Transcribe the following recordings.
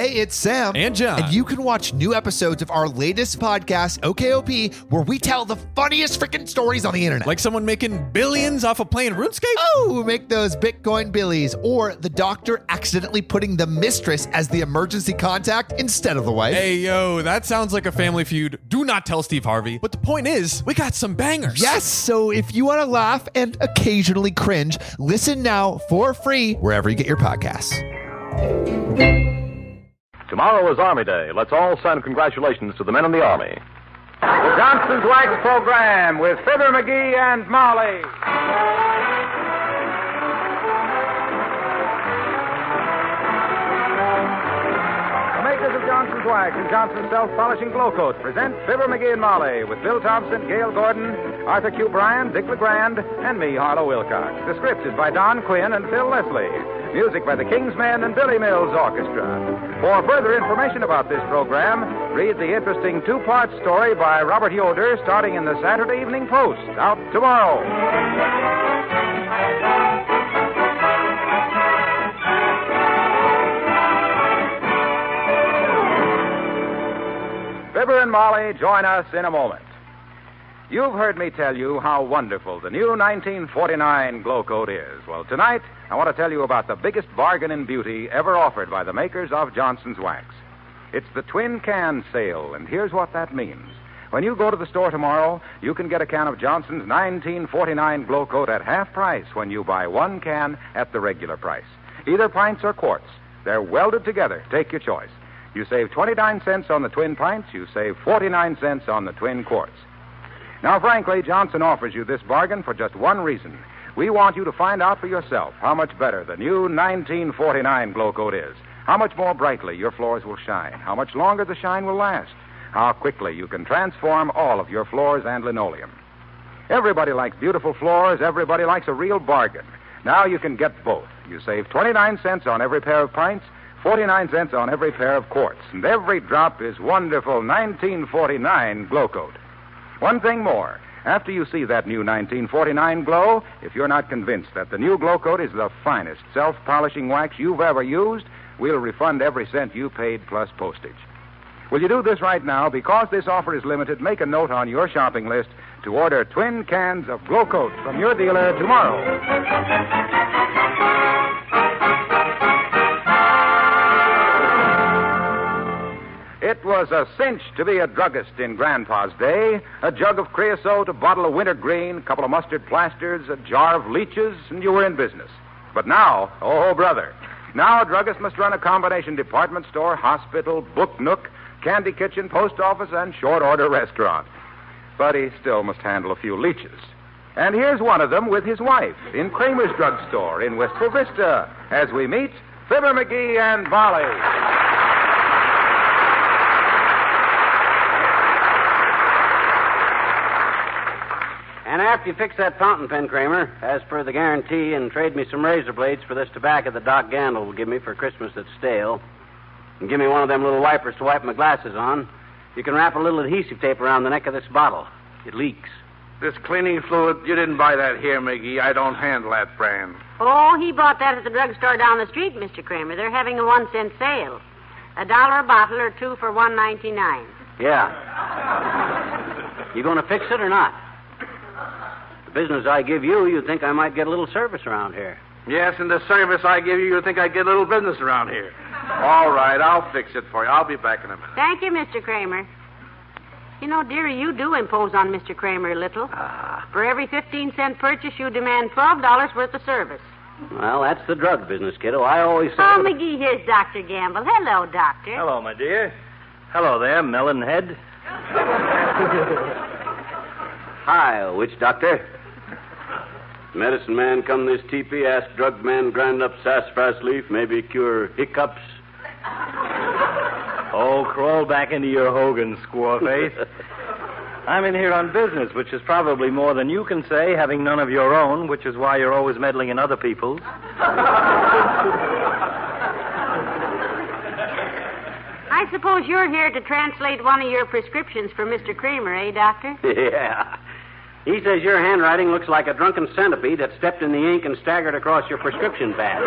Hey, it's Sam. And John. And you can watch new episodes of our latest podcast, OKOP, where we tell the funniest freaking stories on the internet. Like someone making billions off of playing RuneScape? Oh, make those Bitcoin billies. Or the doctor accidentally putting the mistress as the emergency contact instead of the wife. Hey, yo, that sounds like a family feud. Do not tell Steve Harvey. But the point is, we got some bangers. Yes, so if you want to laugh and occasionally cringe, listen now for free wherever you get your podcasts. Tomorrow is Army Day. Let's all send congratulations to the men in the Army. The Johnson's Wax Program with Fibber, McGee, and Molly. The makers of Johnson's Wax and Johnson's Self-Polishing Glow Coat present Fibber, McGee, and Molly with Bill Thompson, Gail Gordon, Arthur Q. Bryan, Dick LeGrand, and me, Harlow Wilcox. The script is by Don Quinn and Phil Leslie. Music by the Kingsmen and Billy Mills Orchestra. For further information about this program, read the interesting two-part story by Robert Yoder starting in the Saturday Evening Post, out tomorrow. Fibber and Molly join us in a moment. You've heard me tell you how wonderful the new 1949 Glow Coat is. Well, tonight, I want to tell you about the biggest bargain in beauty ever offered by the makers of Johnson's Wax. It's the Twin Can Sale, and here's what that means. When you go to the store tomorrow, you can get a can of Johnson's 1949 Glow Coat at half price when you buy one can at the regular price. Either pints or quarts. They're welded together. Take your choice. You save 29 cents on the twin pints. You save 49 cents on the twin quarts. Now, frankly, Johnson offers you this bargain for just one reason. We want you to find out for yourself how much better the new 1949 Glow Coat is, how much more brightly your floors will shine, how much longer the shine will last, how quickly you can transform all of your floors and linoleum. Everybody likes beautiful floors. Everybody likes a real bargain. Now you can get both. You save 29 cents on every pair of pints, 49 cents on every pair of quarts, and every drop is wonderful 1949 Glow Coat. One thing more. After you see that new 1949 Glow, if you're not convinced that the new Glow Coat is the finest self-polishing wax you've ever used, we'll refund every cent you paid plus postage. Will you do this right now? Because this offer is limited, make a note on your shopping list to order twin cans of Glow Coat from your dealer tomorrow. It was a cinch to be a druggist in Grandpa's day. A jug of creosote, a bottle of wintergreen, a couple of mustard plasters, a jar of leeches, and you were in business. But now, oh, brother, now a druggist must run a combination department store, hospital, book nook, candy kitchen, post office, and short-order restaurant. But he still must handle a few leeches. And here's one of them with his wife in Kramers drugstore in Wistful Vista as we meet Fibber, McGee, and Molly. And after you fix that fountain pen, Kramer, as per the guarantee, and trade me some razor blades for this tobacco that Doc Gandil will give me for Christmas that's stale, and give me one of them little wipers to wipe my glasses on, you can wrap a little adhesive tape around the neck of this bottle. It leaks. This cleaning fluid, you didn't buy that here, McGee. I don't handle that brand. Oh, he bought that at the drugstore down the street, Mr. Kramer. They're having a 1-cent sale. $1 a bottle or two for $1.99. Yeah. You going to fix it or not? The business I give you, you'd think I might get a little service around here. Yes, and the service I give you, you'd think I'd get a little business around here. All right, I'll fix it for you. I'll be back in a minute. Thank you, Mr. Kramer. You know, dearie, you do impose on Mr. Kramer a little. For every 15-cent purchase, you demand $12 worth of service. Well, that's the drug business, kiddo. I always say... Oh, McGee, here's Dr. Gamble. Hello, Doctor. Hello, my dear. Hello there, Melonhead. Hi, witch doctor. Medicine man come this teepee, ask drug man grind up sassafras leaf, maybe cure hiccups. Oh, crawl back into your Hogan, squaw-face. I'm in here on business, which is probably more than you can say, having none of your own, which is why you're always meddling in other people's. I suppose you're here to translate one of your prescriptions for Mr. Kramer, eh, Doctor? Yeah. He says your handwriting looks like a drunken centipede that stepped in the ink and staggered across your prescription pad.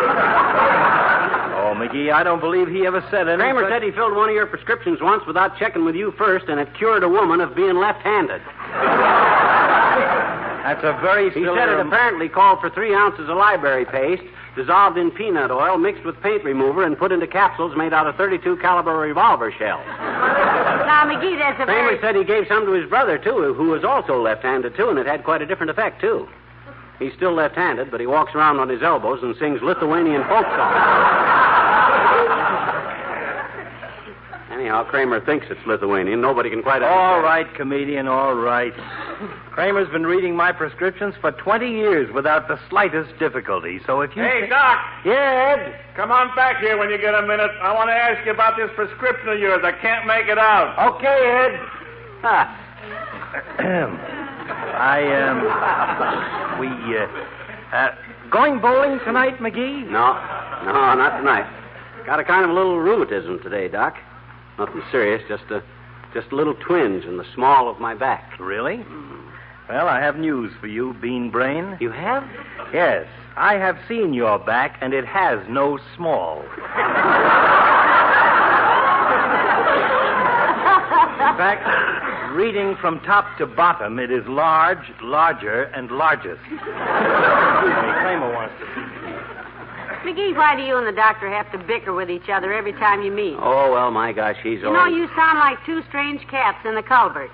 No, McGee, I don't believe he ever said anything. Kramer said he filled one of your prescriptions once without checking with you first, and it cured a woman of being left-handed. That's a very He silly... said it apparently called for 3 ounces of library paste, dissolved in peanut oil, mixed with paint remover, and put into capsules made out of 32 caliber revolver shells. Now, McGee, that's a Kramer very... said he gave some to his brother, too, who was also left-handed, too, and it had quite a different effect, too. He's still left-handed, but he walks around on his elbows and sings Lithuanian folk songs. Anyhow, Kramer thinks it's Lithuanian. Nobody can quite understand. All right, comedian, all right. Kramer's been reading my prescriptions for 20 years without the slightest difficulty, so if you... Hey, Doc. Yeah, Ed? Come on back here when you get a minute. I want to ask you about this prescription of yours. I can't make it out. Okay, Ed. Going bowling tonight, McGee? No, not tonight. Got a kind of a little rheumatism today, Doc. Nothing serious, just a little twinge in the small of my back. Really? Well, I have news for you, Bean Brain. You have? Yes, I have seen your back, and it has no small. In fact, reading from top to bottom, it is large, larger, and largest. Kramer wants to see. McGee, why do you and the doctor have to bicker with each other every time you meet? Oh, well, my gosh, he's You know, you sound like two strange cats in the culvert.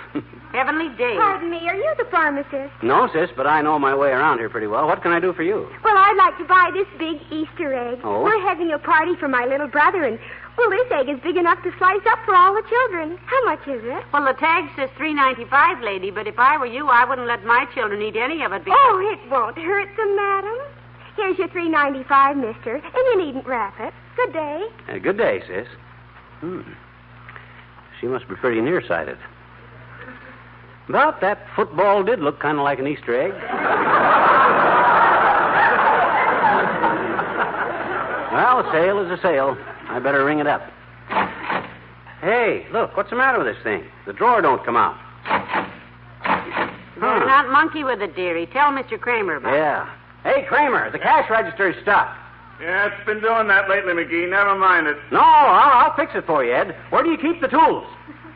Heavenly days. Pardon me, are you the pharmacist? No, sis, but I know my way around here pretty well. What can I do for you? Well, I'd like to buy this big Easter egg. Oh? We're having a party for my little brother, and, well, this egg is big enough to slice up for all the children. How much is it? Well, the tag says $3.95, lady, but if I were you, I wouldn't let my children eat any of it because... Oh, it won't hurt them, madam. Here's your $3.95, mister, and you needn't wrap it. Good day. Good day, sis. She must be pretty nearsighted. But that football did look kind of like an Easter egg. Well, a sale is a sale. I better ring it up. Hey, look, what's the matter with this thing? The drawer don't come out. Better not monkey with it, dearie. Tell Mr. Kramer about it. Yeah. Hey, Kramer, the cash register is stuck. Yeah, it's been doing that lately, McGee. Never mind it. No, I'll fix it for you, Ed. Where do you keep the tools?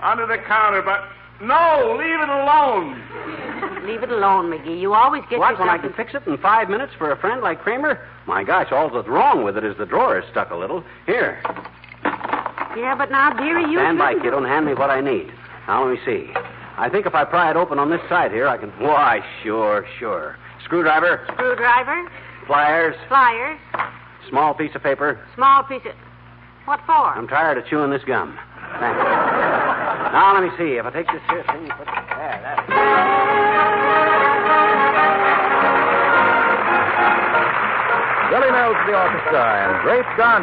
Under the counter, but... No, leave it alone. Leave it alone, McGee. You always get What, yourself... when I can fix it in 5 minutes for a friend like Kramer? My gosh, all that's wrong with it is the drawer is stuck a little. Here. Yeah, but now, dearie, you... Stand by, shouldn't- kiddo, and hand me what I need. Now, let me see. I think if I pry it open on this side here, I can... Why, sure. Screwdriver, Screwdriver, pliers, pliers, small piece of paper. small piece of... What for? I'm tired of chewing this gum. Thank you. Now, let me see. If I take this here thing and put it there, that's... Willie Mills to the orchestra and Great Gun.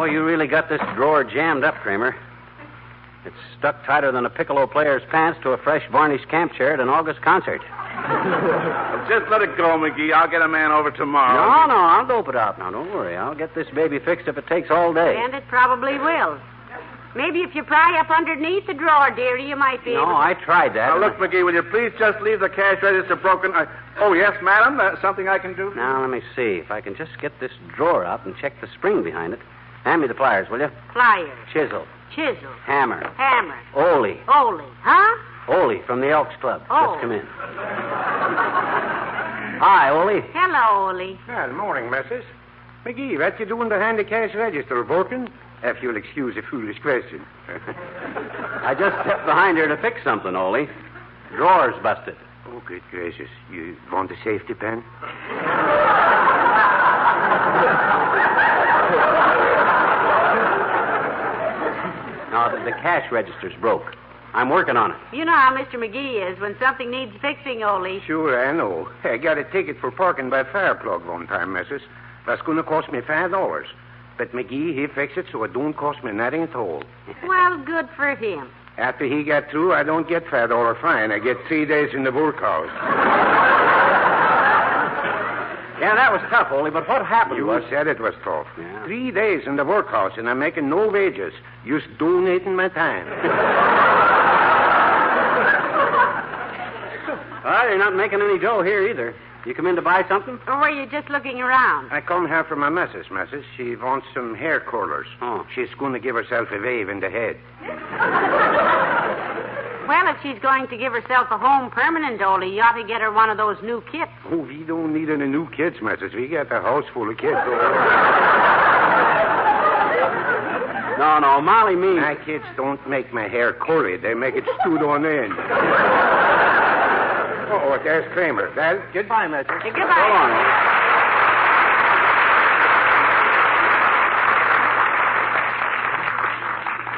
you really got this drawer jammed up, Kramer. It's stuck tighter than a piccolo player's pants to a fresh varnished camp chair at an August concert. Well, just let it go, McGee. I'll get a man over tomorrow. No, I'll dope it out now. Don't worry. I'll get this baby fixed if it takes all day. And it probably will. Maybe if you pry up underneath the drawer, dearie, you might be able to... No, I tried that. Now, look, McGee, will you please just leave the cash register broken? Oh, yes, madam. That's something I can do? Now, let me see. If I can just get this drawer out and check the spring behind it. Hand me the pliers, will you? Pliers. Chisel. Chisel. Hammer. Hammer. Ole. Ole. Huh? Ole from the Elks Club. Oh. Just come in. Hi, Ole. Hello, Ole. Good morning, missus. McGee, what you doing behind the cash register, broken? If you'll excuse a foolish question. I just stepped behind her to fix something, Ole. Drawer's busted. Oh, good gracious. You want a safety pin? No, the cash register's broke. I'm working on it. You know how Mr. McGee is when something needs fixing, Ole. Sure, I know. I got a ticket for parking by fire plug one time, missus. That's going to cost me $5. But McGee, he fixed it so it don't cost me nothing at all. Well, good for him. After he got through, I don't get $5 fine. I get 3 days in the workhouse. Yeah, that was tough, Ole, but what happened You was... said it was tough. Yeah. 3 days in the workhouse, and I'm making no wages. Just donating my time. Well, you're not making any dough here either. You come in to buy something? Or were you just looking around? I come here for my missus. She wants some hair curlers. Oh. She's going to give herself a wave in the head. Well, if she's going to give herself a home permanent, Ole, you ought to get her one of those new kits. Oh, we don't need any new kids, missus. We got a house full of kids. No, Molly means... My kids don't make my hair curly. They make it stood on end. Oh, there's Kramer. Well, goodbye, missus. Goodbye. So long.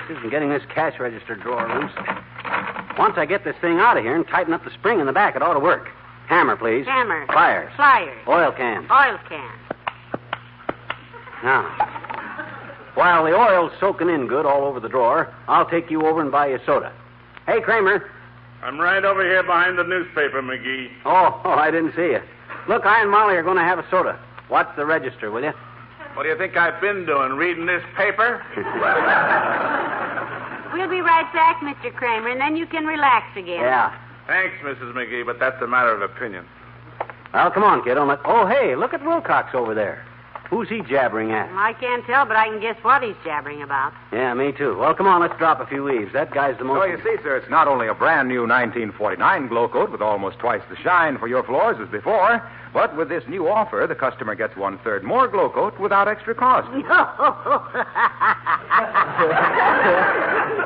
This isn't getting this cash register drawer loose. Once I get this thing out of here and tighten up the spring in the back, it ought to work. Hammer, please. Hammer. Pliers. Pliers. Oil can. Oil can. Now, while the oil's soaking in good all over the drawer, I'll take you over and buy you soda. Hey, Kramer. I'm right over here behind the newspaper, McGee. Oh, I didn't see you. Look, I and Molly are going to have a soda. Watch the register, will you? What do you think I've been doing, reading this paper? We'll be right back, Mr. Kramer, and then you can relax again. Yeah. Thanks, Mrs. McGee, but that's a matter of opinion. Well, come on, kid. Oh, hey, look at Wilcox over there. Who's he jabbering at? I can't tell, but I can guess what he's jabbering about. Yeah, me too. Well, come on, let's drop a few leaves. That guy's the most... So you see, sir, it's not only a brand new 1949 glow coat with almost twice the shine for your floors as before, but with this new offer, the customer gets 1/3 more glow coat without extra cost.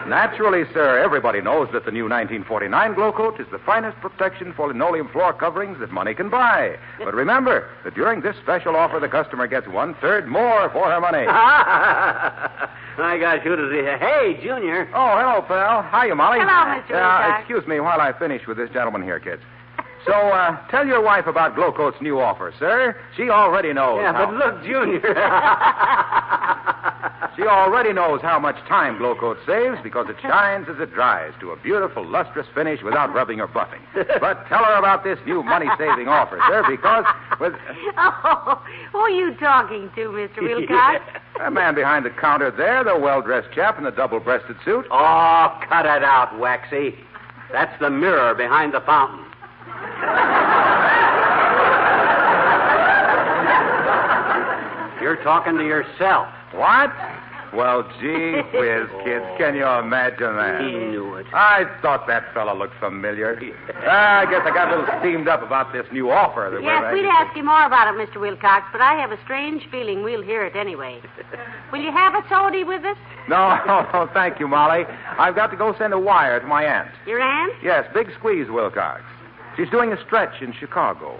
Naturally, sir, everybody knows that the new 1949 glow coat is the finest protection for linoleum floor coverings that money can buy. But remember that during this special offer, the customer gets 1/3 more for her money. My gosh, who does he... Hey, Junior. Oh, hello, pal. Hiya, Molly. Hello, Mr. Wilcox. Excuse me while I finish with this gentleman here, kids. So, tell your wife about Glowcoat's new offer, sir. She already knows. Yeah, but look, Junior. She already knows how much time Glowcoat saves because it shines as it dries to a beautiful, lustrous finish without rubbing or buffing. But tell her about this new money-saving offer, sir, because with... Oh, who are you talking to, Mr. Wilcox? A man behind the counter there, the well-dressed chap in the double-breasted suit. Oh, cut it out, Waxy. That's the mirror behind the fountain. You're talking to yourself. What? Well, gee whiz, kids, can you imagine that? He knew it. I thought that fella looked familiar. I guess I got a little steamed up about this new offer. That Yes, we'd ask you more about it, Mr. Wilcox, but I have a strange feeling we'll hear it anyway. Will you have a sody with us? No, thank you, Molly. I've got to go send a wire to my aunt. Your aunt? Yes, Big Squeeze Wilcox. She's doing a stretch in Chicago.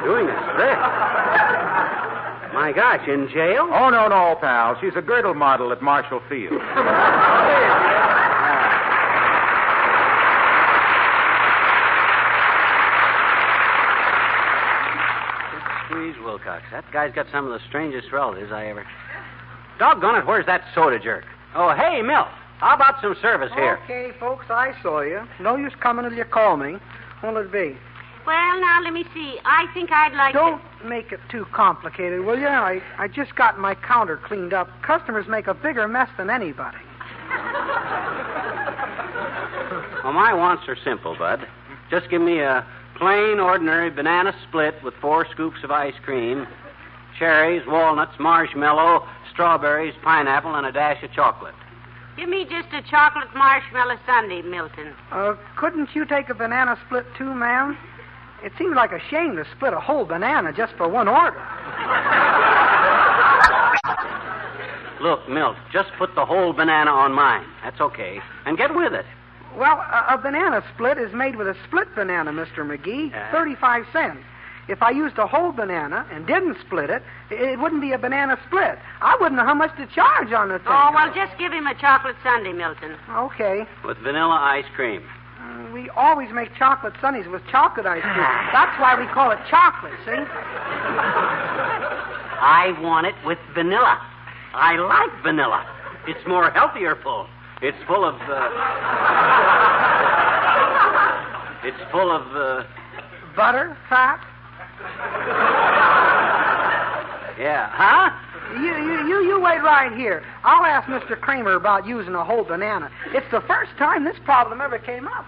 Doing a stretch? My gosh, in jail? Oh, no, pal. She's a girdle model at Marshall Field. Geez, Wilcox, that guy's got some of the strangest relatives I ever... Doggone it, where's that soda jerk? Oh, hey, Milt, how about some service here? Okay, folks, I saw you. No use coming till you call me. What'll it be? Well, now, let me see. I think I'd like Don't make it too complicated, will you? I just got my counter cleaned up. Customers make a bigger mess than anybody. Well, my wants are simple, Bud. Just give me a plain, ordinary banana split with 4 scoops of ice cream, cherries, walnuts, marshmallow, strawberries, pineapple, and a dash of chocolate. Give me just a chocolate marshmallow sundae, Milton. Couldn't you take a banana split, too, ma'am? It seems like a shame to split a whole banana just for one order. Look, Milt, just put the whole banana on mine. That's okay. And get with it. Well, a banana split is made with a split banana, Mr. McGee. 35 cents. If I used a whole banana and didn't split it, it wouldn't be a banana split. I wouldn't know how much to charge on the thing. Oh, well, just give him a chocolate sundae, Milton. Okay. With vanilla ice cream. We always make chocolate sundaes with chocolate ice cream. That's why we call it chocolate, see? I want it with vanilla. I like vanilla. It's more healthier full. It's full of, butter, fat. Yeah, huh? You wait right here. I'll ask Mr. Kramer about using a whole banana. It's the first time this problem ever came up.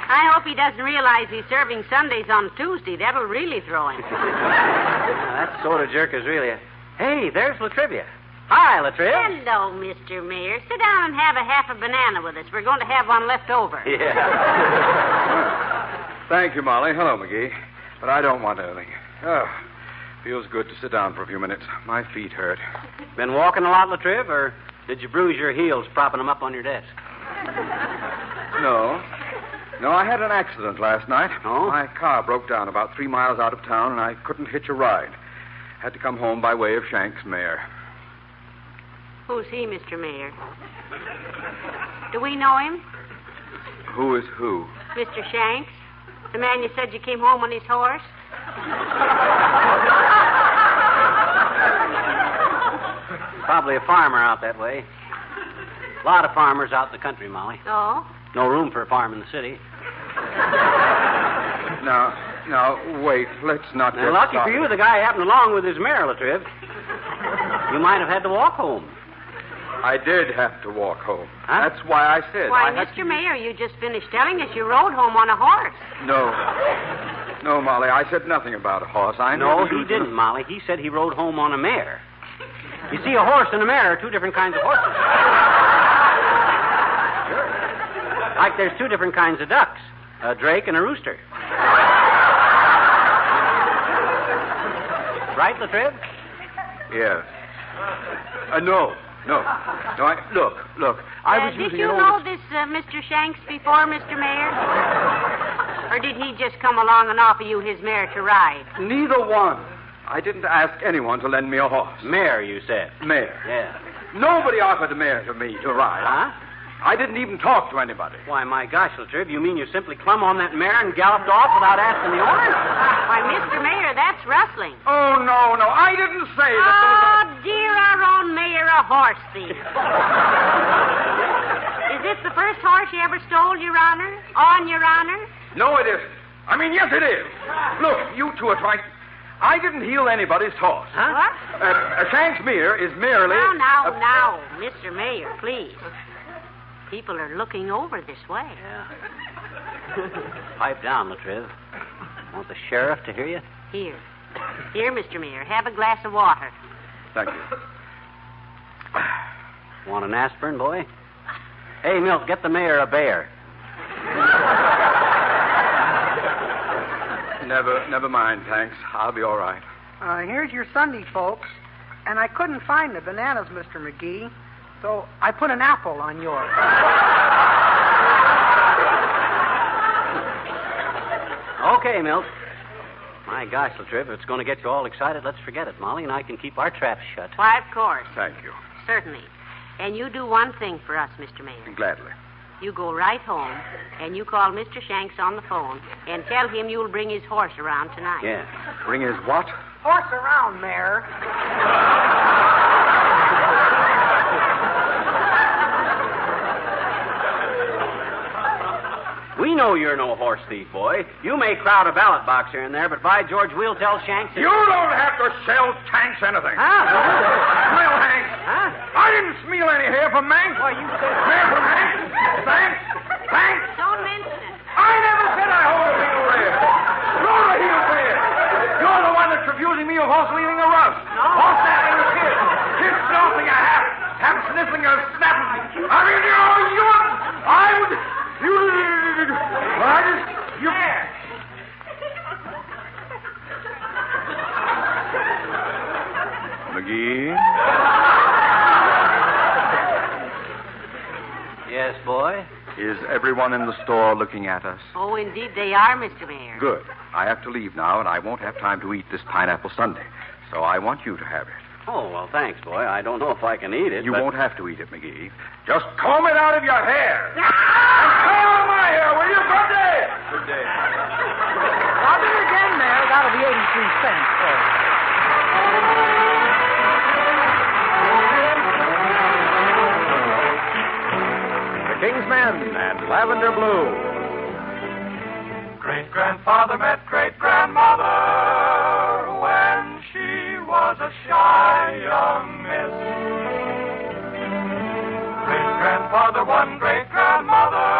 I hope he doesn't realize he's serving Sundays on Tuesday. That'll really throw him. That soda jerk is really a... Hey, there's Latrivia. Hi, Latriv. Hello, Mr. Mayor. Sit down and have a half a banana with us. We're going to have one left over. Yeah. Thank you, Molly. Hello, McGee. But I don't want anything. Oh, feels good to sit down for a few minutes. My feet hurt. Been walking a lot, Latriv, or did you bruise your heels propping them up on your desk? No, I had an accident last night. Oh? My car broke down about 3 miles out of town, and I couldn't hitch a ride. Had to come home by way of Shanks' mare. Who's he, Mr. Mayor? Do we know him? Who is who? Mr. Shanks? The man you said you came home on his horse? Probably a farmer out that way. A lot of farmers out in the country, Molly. Oh? No room for a farm in the city. Now, wait. Let's not get Lucky started. for you, the guy happened along with his mare, Latriv. You might have had to walk home. I did have to walk home. Huh? That's why I said. Why, I had Mr. Mayor, you just finished telling us you rode home on a horse. No, Molly, I said nothing about a horse. No, he didn't, Molly. He said he rode home on a mare. You see, a horse and a mare are 2 different kinds of horses. Sure. Like there's 2 different kinds of ducks, a drake and a rooster. Right, Latriv? Yes. No. Look. I was did using you an know old... this Mr. Shanks before, Mr. Mayor? Or did he just come along and offer you his mare to ride? Neither one. I didn't ask anyone to lend me a horse. Mare, you said. Mare. Yeah. Nobody offered a mare to me to ride. Huh? I didn't even talk to anybody. Why, my gosh, Latriv, you mean you simply clumb on that mare and galloped off without asking the owner? Why, Mr. Mayor, that's rustling. Oh, no, I didn't say that. Oh, dear, our own mayor, a horse thief. Is this the first horse you ever stole, Your Honor? On Your Honor? No, it isn't. I mean, yes, it is. Look, you two are trying... I didn't heel anybody's horse. Huh? What? Shanks' mare is merely... Now, Mr. Mayor, please. People are looking over this way. Yeah. Pipe down, Latriv. Want the sheriff to hear you? Here, Mr. Mayor, have a glass of water. Thank you. Want an aspirin, boy? Hey, Milt, get the mayor a bear. Never mind, thanks. I'll be all right. Here's your Sunday, folks. And I couldn't find the bananas, Mr. McGee, so I put an apple on yours. Okay, Milt. My gosh, Latriv, if it's going to get you all excited, let's forget it. Molly and I can keep our traps shut. Why, of course. Thank you. Certainly. And you do one thing for us, Mr. Mayor. Gladly. You go right home, and you call Mr. Shanks on the phone and tell him you'll bring his horse around tonight. Yeah. Bring his what? Horse around, Mayor. We know you're no horse thief, boy. You may crowd a ballot box here and there, but by George, we'll tell Shanks... You don't have to sell Tanks anything. Smell, Hank. I didn't smeal any hair from Manx. Why, you said... Hair from Hank. Thanks. Don't mention it. I never said I hold a heel hair. You're the heel hair. You're the one that's refusing me a horse leaving a rust. No. Horse snapping a kiss. Kiss snorting a half sniffling a snapping. I mean, McGee? Yes, boy? Is everyone in the store looking at us? Oh, indeed they are, Mr. Mayor. Good. I have to leave now, and I won't have time to eat this pineapple sundae. So I want you to have it. Oh, well, thanks, boy. I don't know if I can eat it. You won't have to eat it, McGee. just comb it out of your hair. And comb my hair, will you? Good day. Good day. I'll do it again, Mayor. That'll be 83 cents for you. The King's Men and Lavender Blue. Great-grandfather met great-grandmother when she was a shy young miss. Great-grandfather won great-grandmother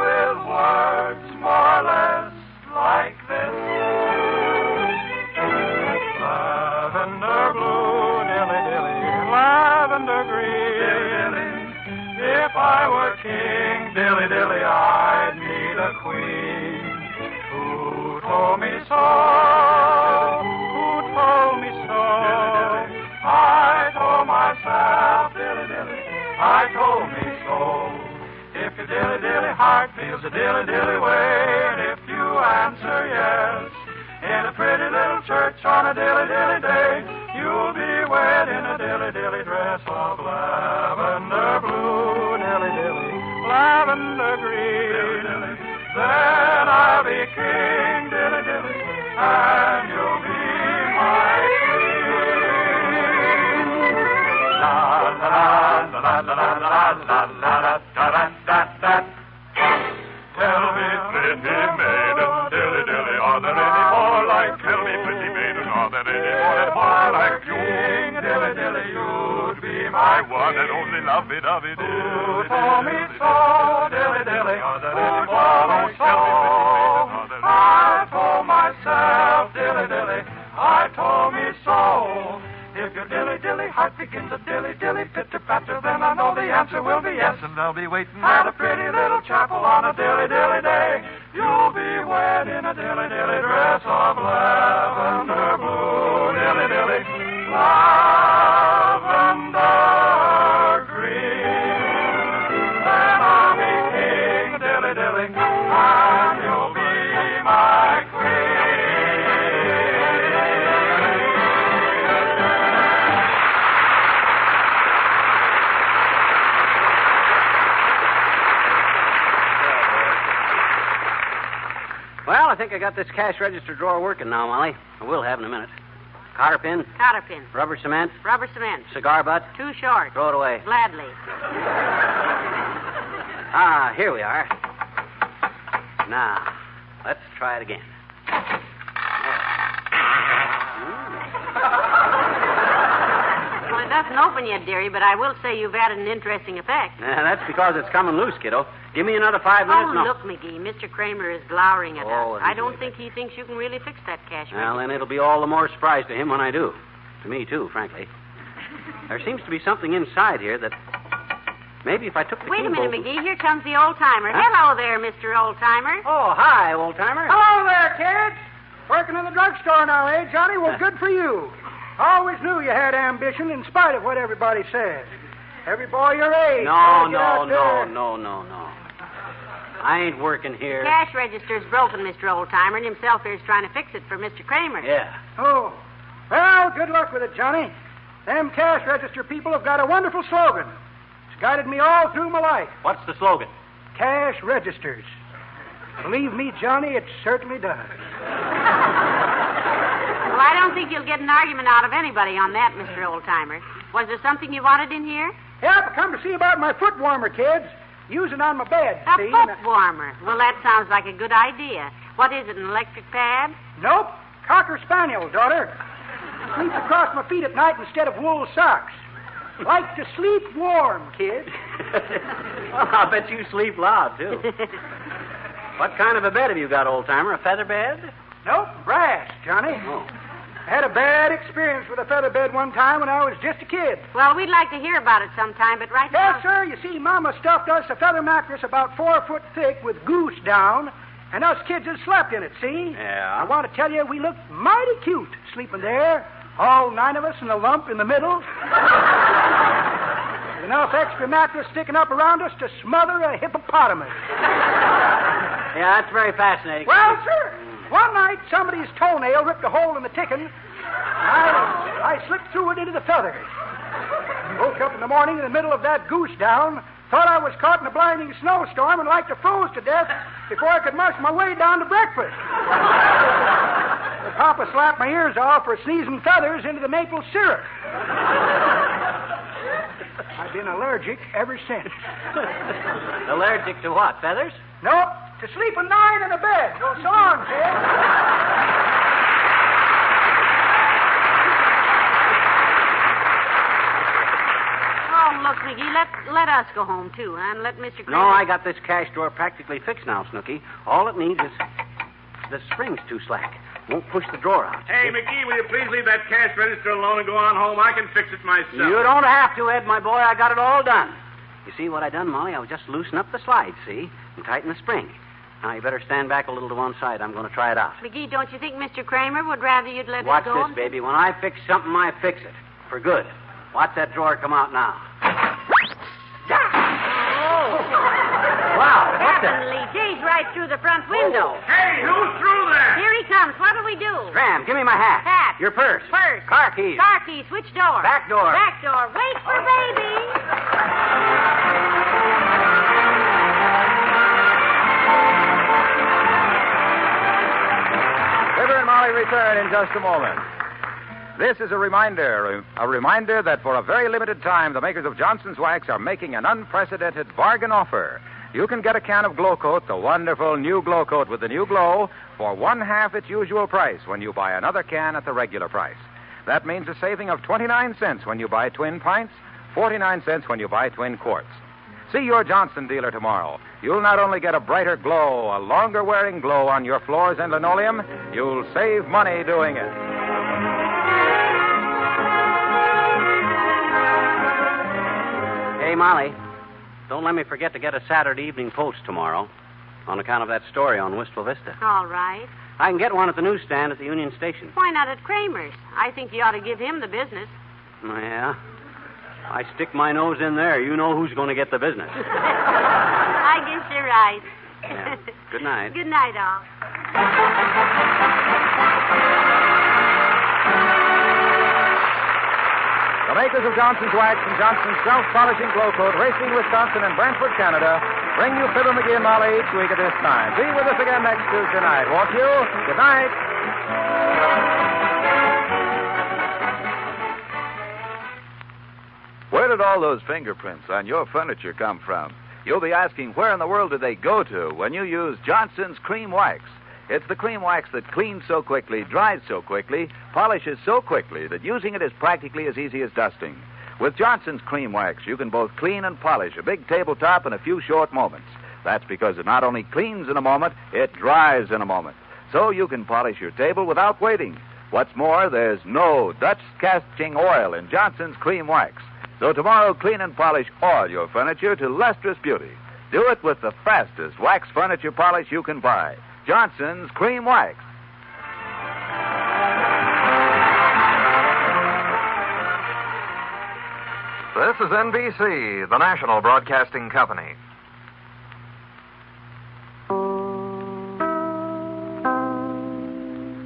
with words more or less like this. Lavender blue, dilly-dilly, lavender green, dilly-dilly. If I were king, dilly-dilly, I'd need a queen. Who told me so? Who told me so? I told myself, dilly-dilly, I told me so. If your dilly-dilly heart feels a dilly-dilly way, and if you answer yes, in a pretty little church on a dilly-dilly day, you'll be wed in a dilly-dilly dress of lavender blue, dilly-dilly, lavender green, dilly-dilly. Then I'll be king, dilly-dilly, and you'll be my queen. La la la la la la la la la la da da da. Tell me, pretty maiden, dilly-dilly, are there any more like? Tell me, pretty maiden, are there any more like you? King, dilly-dilly, you'd be my one and only lovey-dovey-doo. Who told me so, dilly-dilly? Are there any more like? Tell me, pretty maiden, are there any more? I told myself, dilly-dilly, I told me so. If your dilly-dilly heart begins a dilly-dilly pitter-patter, then I know the answer will be yes, and I'll be waiting at a pretty little chapel on a dilly-dilly day. You'll be wed in a dilly-dilly dress of lavender blue, dilly-dilly, lavender green. Then I'll be king, dilly-dilly, and you'll be my queen. Well, I think I got this cash register drawer working now, Molly. I will have in a minute. Cotter pin, Cotter pin. rubber cement, Rubber cement. cigar butt. Too short. Throw it away. Gladly. Ah, here we are. Now, let's try it again. Well, it doesn't open yet, dearie, but I will say you've added an interesting effect. That's because it's coming loose, kiddo. Give me another 5 minutes. Oh, look, McGee, Mr. Kramer is glowering at Oh, us. is he I don't really? think he thinks you can really fix that cash Well, register. then it'll be all the more surprise to him when I do. To me, too, frankly. There seems to be something inside here that maybe if I took the Wait a key minute, bolt- McGee. Here comes the old-timer. Huh? Hello there, Mr. Old-timer. Oh, hi, old-timer. Hello there, kids. Working in the drugstore now, eh, Johnny? Well, good for you. I always knew you had ambition in spite of what everybody says. Every boy your age. No. gotta get out there. I ain't working here. Cash register's broken, Mr. Old-timer, and himself here's trying to fix it for Mr. Kramer. Yeah. Oh. Well, good luck with it, Johnny. Them cash register people have got a wonderful slogan. It's guided me all through my life. What's the slogan? Cash registers. Believe me, Johnny, it certainly does. Well, I don't think you'll get an argument out of anybody on that, Mr. Oldtimer. Was there something you wanted in here? Yeah, I come to see about my foot warmer, kids. Using on my bed, A see? foot warmer. Well, that sounds like a good idea. What is it, an electric pad? Nope. Cocker Spaniel, daughter. Sleeps across my feet at night instead of wool socks. Like to sleep warm, kid. Well, I'll bet you sleep loud, too. What kind of a bed have you got, old-timer? A feather bed? Nope, brass, Johnny. Oh. I had a bad experience with a feather bed one time when I was just a kid. Well, we'd like to hear about it sometime, but right now... Yes, sir. You see, Mama stuffed us a feather mattress about 4 foot thick with goose down, and us kids had slept in it, see? Yeah. I want to tell you, we looked mighty cute sleeping there, all 9 of us in a lump in the middle. With enough extra mattress sticking up around us to smother a hippopotamus. Yeah, that's very fascinating. Well, sir, one night somebody's toenail ripped a hole in the ticking. I slipped through it into the feathers. Woke up in the morning in the middle of that goose down. Thought I was caught in a blinding snowstorm and like to froze to death before I could mush my way down to breakfast. The papa slapped my ears off for sneezing feathers into the maple syrup. I've been allergic ever since. Allergic to what, feathers? Nope, to sleeping 9 in a bed. Well, so on, kid. Oh, look, McGee, let us go home, too, and let Mr. Kramer... No, I got this cash drawer practically fixed now, Snooky. All it needs is... the spring's too slack. Won't push the drawer out. Hey, McGee, will you please leave that cash register alone and go on home? I can fix it myself. You don't have to, Ed, my boy. I got it all done. You see what I done, Molly? I was just loosen up the slide, see? And tighten the spring. Now, you better stand back a little to one side. I'm going to try it out. McGee, don't you think Mr. Kramer would rather you'd let Watch it go? this, baby. When I fix something, I fix it. For good. Watch that drawer come out now. Wow, what's that? Heavenly Jay's right through the front window. Hey, who's through there? Here he comes. What'll we do? Scram, give me my hat. Hat. Your purse. Purse. Car keys. Car keys. Which door? Back door. Back door. Wait for baby. Fibber and Molly return in just a moment. This is a reminder that for a very limited time, the makers of Johnson's Wax are making an unprecedented bargain offer. You can get a can of Glow Coat, the wonderful new Glow Coat with the new glow, for 1/2 its usual price when you buy another can at the regular price. That means a saving of 29 cents when you buy twin pints, 49 cents when you buy twin quarts. See your Johnson dealer tomorrow. You'll not only get a brighter glow, a longer-wearing glow on your floors and linoleum, you'll save money doing it. Hey, Molly, don't let me forget to get a Saturday Evening Post tomorrow on account of that story on Wistful Vista. All right. I can get one at the newsstand at the Union Station. Why not at Kramers? I think you ought to give him the business. Yeah. I stick my nose in there. You know who's going to get the business. I guess you're right. Yeah. Good night. Good night, all. The makers of Johnson's Wax and Johnson's Self-Polishing Glow Coat, Racine, Wisconsin, and Brantford, Canada, bring you Fibber, McGee, and Molly each week at this time. Be with us again next Tuesday night, won't you? Good night. Where did all those fingerprints on your furniture come from? You'll be asking, where in the world did they go to when you use Johnson's Cream Wax? It's the cream wax that cleans so quickly, dries so quickly, polishes so quickly that using it is practically as easy as dusting. With Johnson's Cream Wax, you can both clean and polish a big tabletop in a few short moments. That's because it not only cleans in a moment, it dries in a moment. So you can polish your table without waiting. What's more, there's no Dutch-casting oil in Johnson's Cream Wax. So tomorrow, clean and polish all your furniture to lustrous beauty. Do it with the fastest wax furniture polish you can buy. Johnson's Cream Wax. This is NBC, the national broadcasting company.